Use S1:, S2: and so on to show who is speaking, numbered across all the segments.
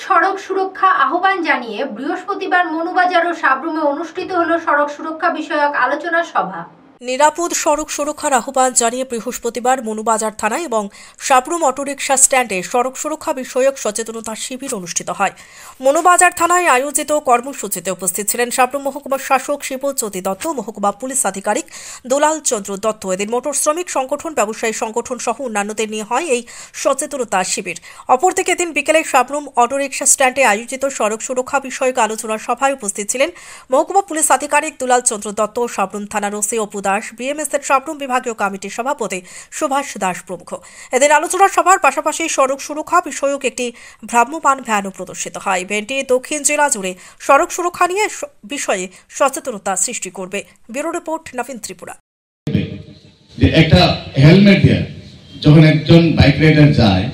S1: সড়ক সুরক্ষা আহ্বান জানিয়ে বৃহস্পতিবার মনুবাজার ও সাব্রুমে অনুষ্ঠিত হলো সড়ক সুরক্ষা বিষয়ক আলোচনা সভা।
S2: নিরাপদ সড়ক সুরক্ষার আহ্বান জানিয়ে বৃহস্পতিবার মনুবাজার থানা এবং সাব্রুম অটোরিকশা স্ট্যান্ডে সড়ক সুরক্ষা বিষয়ক সচেতনতা শিবির অনুষ্ঠিত হয়। মনুবাজার থানায় আয়োজিত কর্মসূচিতে উপস্থিত ছিলেন সাব্রুম মহকুমার শাসক শিবজ্যোতি দত্ত, মহকুমা পুলিশ আধিকারিক দুলাল চন্দ্র দত্ত। এদিন মোটর শ্রমিক সংগঠন, ব্যবসায়ী সংগঠন সহ অন্যান্যদের নিয়ে হয় এই সচেতনতা শিবির। অপরদিকে এদিন বিকেলে সাব্রুম অটোরিকশা স্ট্যান্ডে আয়োজিত সড়ক সুরক্ষা বিষয়ক আলোচনা সভায় উপস্থিত ছিলেন মহকুমা পুলিশ আধিকারিক দুলাল চন্দ্র দত্ত, সাব্রুম থানার ওসি অপু দাস, বিএমএস-এর সাব্রুম বিভাগীয় কমিটির সভাপতি সুভাষ দাস প্রমুখ। এদিন আলোচনা সভার পাশাপাশি সড়ক সুরক্ষা বিষয়ক একটি ভ্রাম্যমাণ ভ্যানও প্রদর্শিত হয়। ভ্যানটি দক্ষিণ জেলা জুড়ে সড়ক সুরক্ষা নিয়ে বিষয়ে সচেতনতা সৃষ্টি করবে। ব্যুরো রিপোর্ট, নবীন ত্রিপুরা।
S3: একটা হেলমেট দেয়া যখন একজন বাইক রাইডার যায়,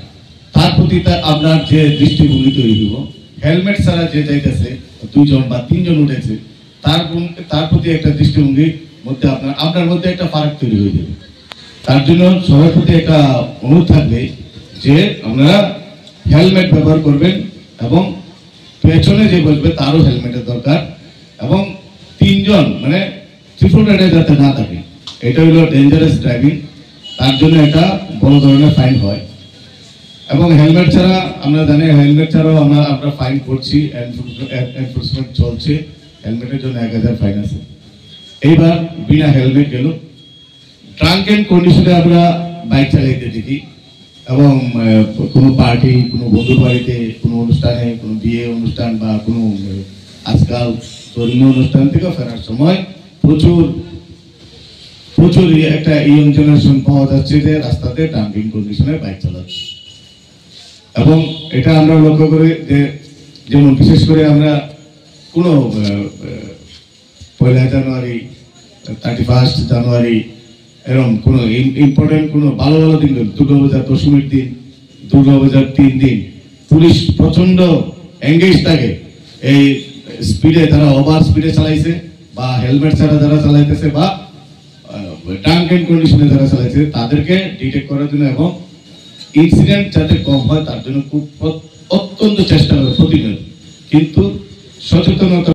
S3: তার প্রতি আপনার যে দৃষ্টিভঙ্গি তৈরি হইব, হেলমেট ছাড়া যে যাইতেছে, দুইজন বা তিনজন উঠেছে, তার প্রতি একটা দৃষ্টিভঙ্গি মধ্যে আপনার মধ্যে একটা ফারাক তৈরি হয়ে যাবে। তার জন্য সবার প্রতি একটা অনুরোধ থাকবে যে আপনারা হেলমেট ব্যবহার করবেন এবং পেছনে যে বসবে তারও হেলমেটের দরকার, এবং তিনজন মানে ট্রিপল রাইডার যাতে না থাকে, এটা হলো ডেঞ্জারাস ড্রাইভিং। তার জন্য একটা বড় ধরনের ফাইন হয়। এবং হেলমেট ছাড়া আমরা জানি, হেলমেট ছাড়াও আমরা ফাইন করছি, এনফোর্সমেন্ট চলছে। হেলমেটের জন্য 1000 ফাইন আছে। এইবার বিনা হেলমেট গেল, ট্রাঙ্ক এন্ড কন্ডিশনে আমরা বাইক চালাইতে দেখি, এবং কোনো পার্টি, কোনো বন্ধুর বাড়িতে, কোনো অনুষ্ঠানে, কোনো বিয়ে অনুষ্ঠান বা কোনো আজকাল ধর্মীয় অনুষ্ঠান থেকে ফেরার সময় প্রচুর একটা ইয়ং জেনারেশন পাওয়া যাচ্ছে যে রাস্তাতে ট্রাঙ্কিং কন্ডিশনে বাইক চালাচ্ছে। এবং এটা আমরা লক্ষ্য করি যে, যেমন বিশেষ করে আমরা কোনো 1 জানুয়ারি, 31 জানুয়ারি, এরকম কোনো ইম্পর্টেন্ট কোনো ভালো দিন, দুর্গাপূজা দশমীর দিন, দুর্গাপূজার 3 দিন, পুলিশ প্রচন্ড এঙ্গেজ থাকে। এই স্পিডে যারা ওভার স্পিডে চালাইছে বা হেলমেট ছাড়া যারা চালাইতেছে বা ট্রাঙ্ক এন্ড কন্ডিশনে যারা চালাইছে, তাদেরকে ডিটেক্ট করার জন্য এবং ইনসিডেন্ট যাতে কম হয় তার জন্য খুব অত্যন্ত চেষ্টা করে প্রতিনিয়ত। কিন্তু সচেতনতা